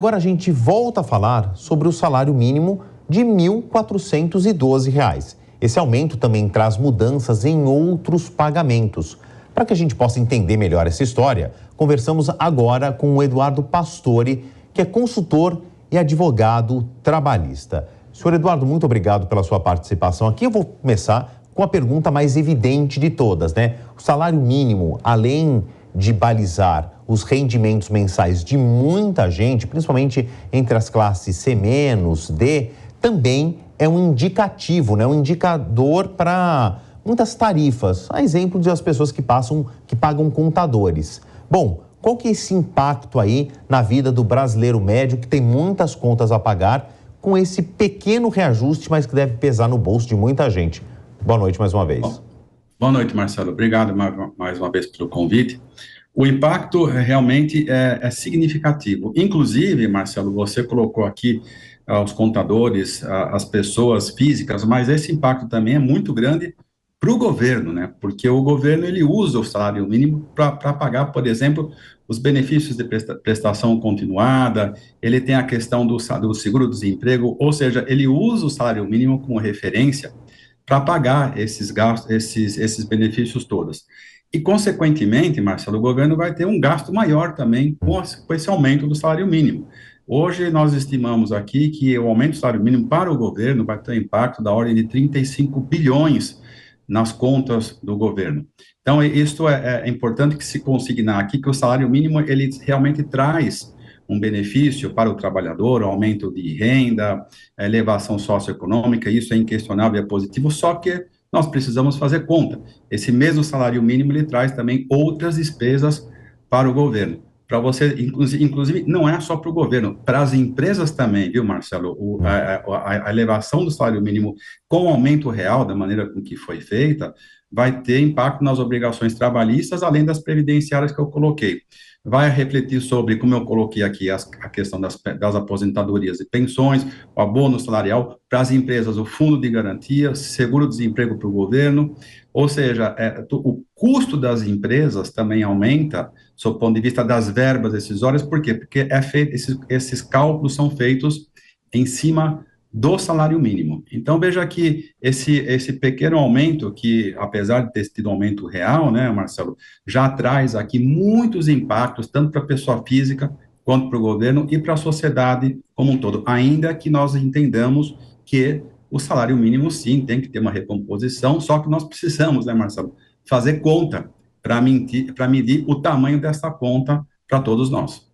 Agora a gente volta a falar sobre o salário mínimo de R$ 1.412. Esse aumento também traz mudanças em outros pagamentos. Para que a gente possa entender melhor essa história, conversamos agora com o Eduardo Pastore, que é consultor e advogado trabalhista. Senhor Eduardo, muito obrigado pela sua participação aqui. Eu vou começar com a pergunta mais evidente de todas, né? O salário mínimo, além de balizar os rendimentos mensais de muita gente, principalmente entre as classes C-, D, também é um indicativo, né? Um indicador para muitas tarifas. A exemplo das pessoas que pagam contadores. Bom, qual que é esse impacto aí na vida do brasileiro médio que tem muitas contas a pagar com esse pequeno reajuste, mas que deve pesar no bolso de muita gente? Boa noite mais uma vez. Boa noite, Marcelo. Obrigado mais uma vez pelo convite. O impacto realmente é significativo. Inclusive, Marcelo, você colocou aqui os contadores, as pessoas físicas, mas esse impacto também é muito grande para o governo, né? Porque o governo ele usa o salário mínimo para pagar, por exemplo, os benefícios de prestação continuada, ele tem a questão do seguro-desemprego, ou seja, ele usa o salário mínimo como referência para pagar esses gastos, esses benefícios todos. E, consequentemente, Marcelo, o governo vai ter um gasto maior também com esse aumento do salário mínimo. Hoje, nós estimamos aqui que o aumento do salário mínimo para o governo vai ter um impacto da ordem de 35 bilhões nas contas do governo. Então, isso é importante que se consignar aqui, que o salário mínimo, ele realmente traz um benefício para o trabalhador, aumento de renda, elevação socioeconômica, isso é inquestionável e é positivo, só que nós precisamos fazer conta. Esse mesmo salário mínimo, ele traz também outras despesas para o governo. Para você, inclusive, não é só para o governo, para as empresas também, viu, Marcelo? A elevação do salário mínimo com o aumento real, da maneira com que foi feita, vai ter impacto nas obrigações trabalhistas, além das previdenciárias que eu coloquei. Vai refletir sobre, como eu coloquei aqui, a questão das aposentadorias e pensões, o abono salarial para as empresas, o fundo de garantia, seguro-desemprego para o governo, ou seja, o custo das empresas também aumenta, sob o ponto de vista das verbas decisórias, por quê? Porque esses cálculos são feitos em cima do salário mínimo. Então, veja que esse pequeno aumento, que apesar de ter tido um aumento real, né, Marcelo, já traz aqui muitos impactos, tanto para a pessoa física, quanto para o governo e para a sociedade como um todo, ainda que nós entendamos que o salário mínimo, sim, tem que ter uma recomposição, só que nós precisamos, né, Marcelo, fazer conta para medir o tamanho dessa conta para todos nós.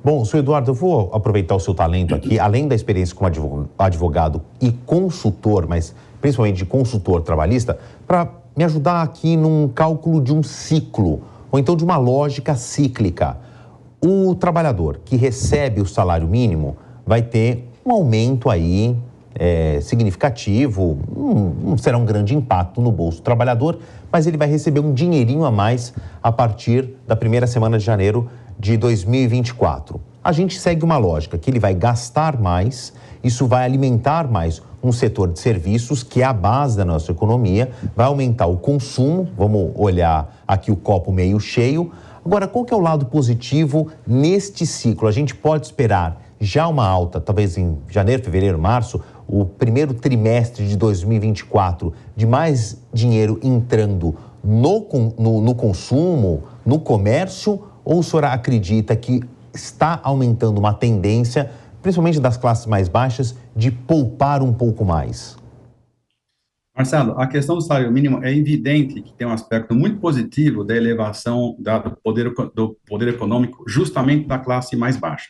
Bom, senhor Eduardo, eu vou aproveitar o seu talento aqui, além da experiência como advogado e consultor, mas principalmente de consultor trabalhista, para me ajudar aqui num cálculo de um ciclo, ou então de uma lógica cíclica. O trabalhador que recebe o salário mínimo vai ter um aumento aí significativo, não será um grande impacto no bolso do trabalhador, mas ele vai receber um dinheirinho a mais a partir da primeira semana de janeiro de 2024. A gente segue uma lógica que ele vai gastar mais, isso vai alimentar mais um setor de serviços que é a base da nossa economia, vai aumentar o consumo, vamos olhar aqui o copo meio cheio. Agora, qual que é o lado positivo neste ciclo? A gente pode esperar já uma alta, talvez em janeiro, fevereiro, março, o primeiro trimestre de 2024, de mais dinheiro entrando no consumo, no comércio, ou o senhor acredita que está aumentando uma tendência, principalmente das classes mais baixas, de poupar um pouco mais? Marcelo, a questão do salário mínimo é evidente que tem um aspecto muito positivo da elevação do poder econômico justamente da classe mais baixa.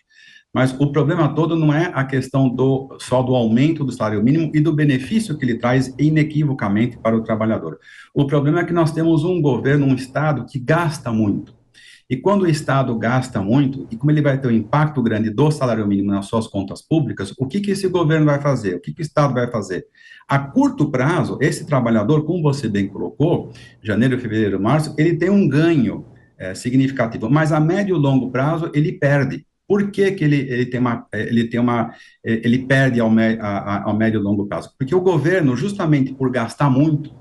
Mas o problema todo não é a questão só do aumento do salário mínimo e do benefício que ele traz inequivocamente para o trabalhador. O problema é que nós temos um governo, um Estado que gasta muito. E quando o Estado gasta muito, e como ele vai ter um impacto grande do salário mínimo nas suas contas públicas, o que esse governo vai fazer? O que o Estado vai fazer? A curto prazo, esse trabalhador, como você bem colocou, janeiro, fevereiro, março, ele tem um ganho significativo, mas a médio e longo prazo ele perde. Por que que ele perde ao médio e longo prazo? Porque o governo, justamente por gastar muito,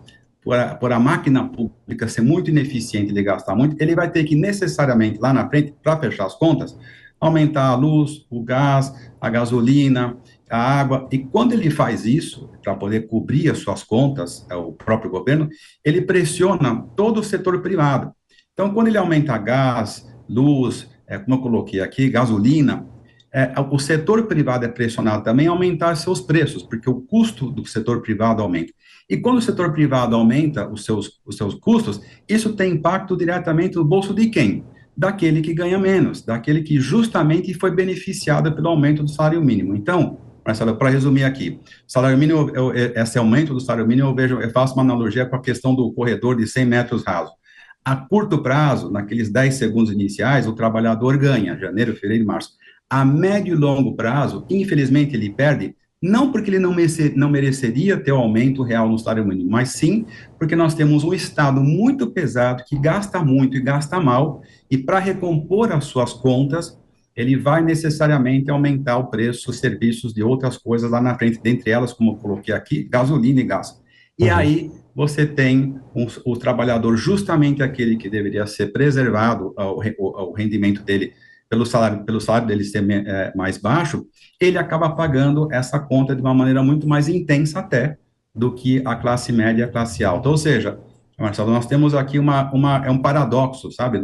por a máquina pública ser muito ineficiente de gastar muito, ele vai ter que necessariamente, lá na frente, para fechar as contas, aumentar a luz, o gás, a gasolina, a água, e quando ele faz isso, para poder cobrir as suas contas, o próprio governo, ele pressiona todo o setor privado. Então, quando ele aumenta gás, luz, como eu coloquei aqui, gasolina, o setor privado é pressionado também a aumentar seus preços, porque o custo do setor privado aumenta. E quando o setor privado aumenta os seus custos, isso tem impacto diretamente no bolso de quem? Daquele que ganha menos, daquele que justamente foi beneficiado pelo aumento do salário mínimo. Então, Marcelo, para resumir aqui, salário mínimo, esse aumento do salário mínimo, eu faço uma analogia com a questão do corredor de 100 metros raso. A curto prazo, naqueles 10 segundos iniciais, o trabalhador ganha, janeiro, fevereiro e março. A médio e longo prazo, infelizmente, ele perde, não porque ele não mereceria ter o aumento real no salário mínimo, mas sim porque nós temos um Estado muito pesado, que gasta muito e gasta mal, e para recompor as suas contas, ele vai necessariamente aumentar o preço dos serviços de outras coisas lá na frente, dentre elas, como eu coloquei aqui, gasolina e gás. E aí você tem o trabalhador, justamente aquele que deveria ser preservado, o rendimento dele, pelo salário dele ser mais baixo, ele acaba pagando essa conta de uma maneira muito mais intensa até do que a classe média e a classe alta. Ou seja, Marcelo, nós temos aqui um paradoxo, sabe,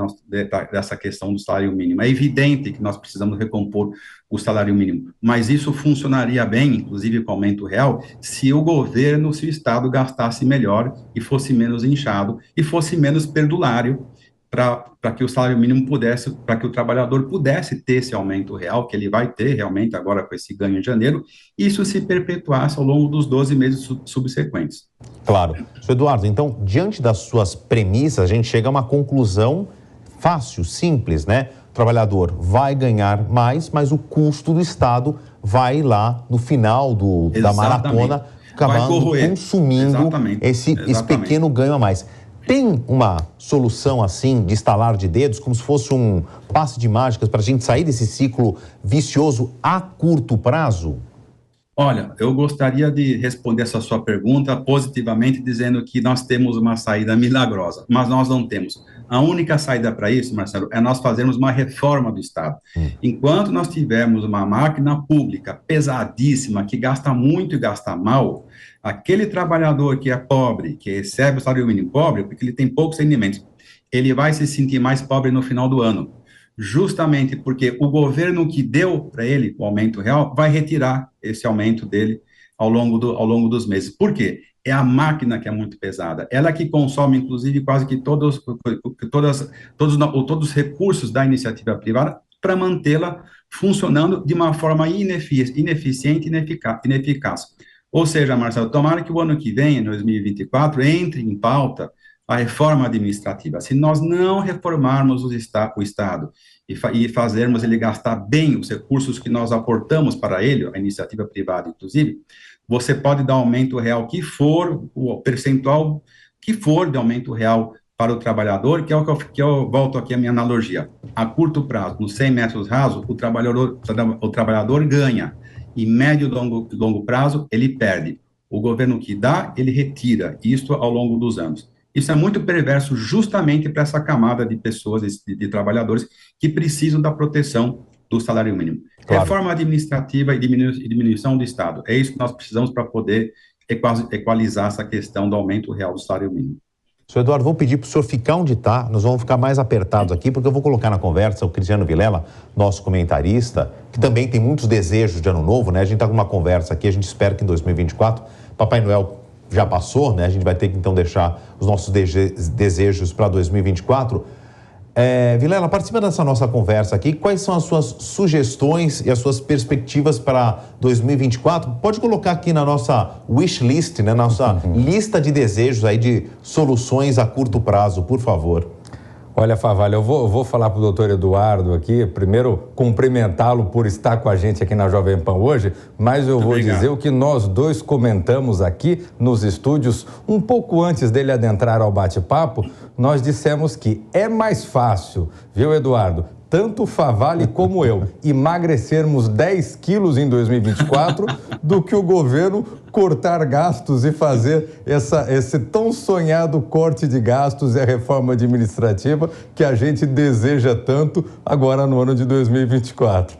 dessa questão do salário mínimo. É evidente que nós precisamos recompor o salário mínimo, mas isso funcionaria bem, inclusive com aumento real, se o governo, se o Estado gastasse melhor e fosse menos inchado e fosse menos perdulário para que o salário mínimo pudesse, para que o trabalhador pudesse ter esse aumento real, que ele vai ter realmente agora com esse ganho em janeiro, e isso se perpetuasse ao longo dos 12 meses subsequentes. Claro. Sr. Eduardo, então, diante das suas premissas, a gente chega a uma conclusão fácil, simples, né? O trabalhador vai ganhar mais, mas o custo do Estado vai lá no final da maratona, acabando consumindo esse pequeno ganho a mais. Tem uma solução assim, de estalar de dedos, como se fosse um passe de mágicas para a gente sair desse ciclo vicioso a curto prazo? Olha, eu gostaria de responder essa sua pergunta positivamente, dizendo que nós temos uma saída milagrosa, mas nós não temos. A única saída para isso, Marcelo, é nós fazermos uma reforma do Estado. Enquanto nós tivermos uma máquina pública pesadíssima, que gasta muito e gasta mal, aquele trabalhador que é pobre, que recebe o salário mínimo pobre, porque ele tem poucos rendimentos, ele vai se sentir mais pobre no final do ano. Justamente porque o governo que deu para ele o aumento real vai retirar esse aumento dele ao longo dos meses. Por quê? É a máquina que é muito pesada. Ela que consome, inclusive, quase que todos os recursos da iniciativa privada para mantê-la funcionando de uma forma ineficiente e ineficaz. Ou seja, Marcelo, tomara que o ano que vem, em 2024, entre em pauta a reforma administrativa. Se nós não reformarmos o Estado e fazermos ele gastar bem os recursos que nós aportamos para ele, a iniciativa privada, inclusive, você pode dar aumento real que for, o percentual que for de aumento real para o trabalhador, que é o que eu volto aqui à minha analogia. A curto prazo, nos 100 metros rasos, o trabalhador ganha. Em médio e longo prazo, ele perde. O governo que dá, ele retira. Isto ao longo dos anos. Isso é muito perverso justamente para essa camada de pessoas, de trabalhadores, que precisam da proteção do salário mínimo. Claro. Reforma administrativa e diminuição do Estado. É isso que nós precisamos para poder equalizar essa questão do aumento real do salário mínimo. Senhor Eduardo, vou pedir para o senhor ficar onde está, nós vamos ficar mais apertados aqui, porque eu vou colocar na conversa o Cristiano Vilela, nosso comentarista, que também tem muitos desejos de ano novo, né? A gente está com uma conversa aqui, a gente espera que em 2024, Papai Noel já passou, né? A gente vai ter que então deixar os nossos desejos para 2024. Vilela, participa dessa nossa conversa aqui. Quais são as suas sugestões e as suas perspectivas para 2024? Pode colocar aqui na nossa wish list, né? Nossa lista de desejos aí de soluções a curto prazo, por favor. Olha, Favalli, eu vou falar para o doutor Eduardo aqui, primeiro cumprimentá-lo por estar com a gente aqui na Jovem Pan hoje, mas eu vou dizer o que nós dois comentamos aqui nos estúdios, um pouco antes dele adentrar ao bate-papo, nós dissemos que é mais fácil, viu, Eduardo, tanto o Favale como eu emagrecermos 10 quilos em 2024 do que o governo cortar gastos e fazer esse tão sonhado corte de gastos e a reforma administrativa que a gente deseja tanto agora no ano de 2024.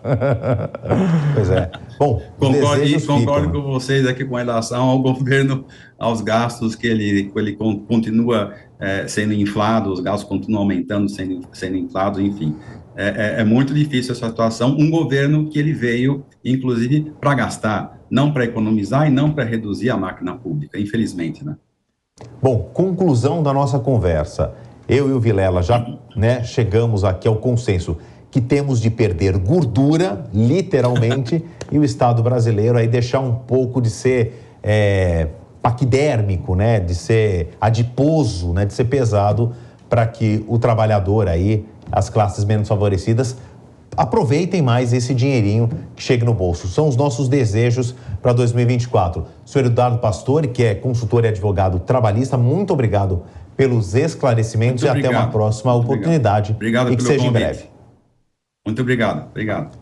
Pois é. Bom, concordo com vocês aqui com relação ao governo, aos gastos que ele continua sendo inflado, os gastos continuam aumentando, sendo inflados, enfim. É muito difícil essa situação. Um governo que ele veio, inclusive, para gastar, não para economizar e não para reduzir a máquina pública, infelizmente, né? Bom, conclusão da nossa conversa. Eu e o Vilela já chegamos aqui ao consenso que temos de perder gordura, literalmente, e o Estado brasileiro aí deixar um pouco de ser paquidérmico, de ser adiposo, de ser pesado, para que o trabalhador aí, as classes menos favorecidas, aproveitem mais esse dinheirinho que chega no bolso. São os nossos desejos para 2024. Senhor Eduardo Pastore, que é consultor e advogado trabalhista, muito obrigado pelos esclarecimentos e até uma próxima oportunidade. Obrigado e que pelo seja convite. em breve. Muito obrigado.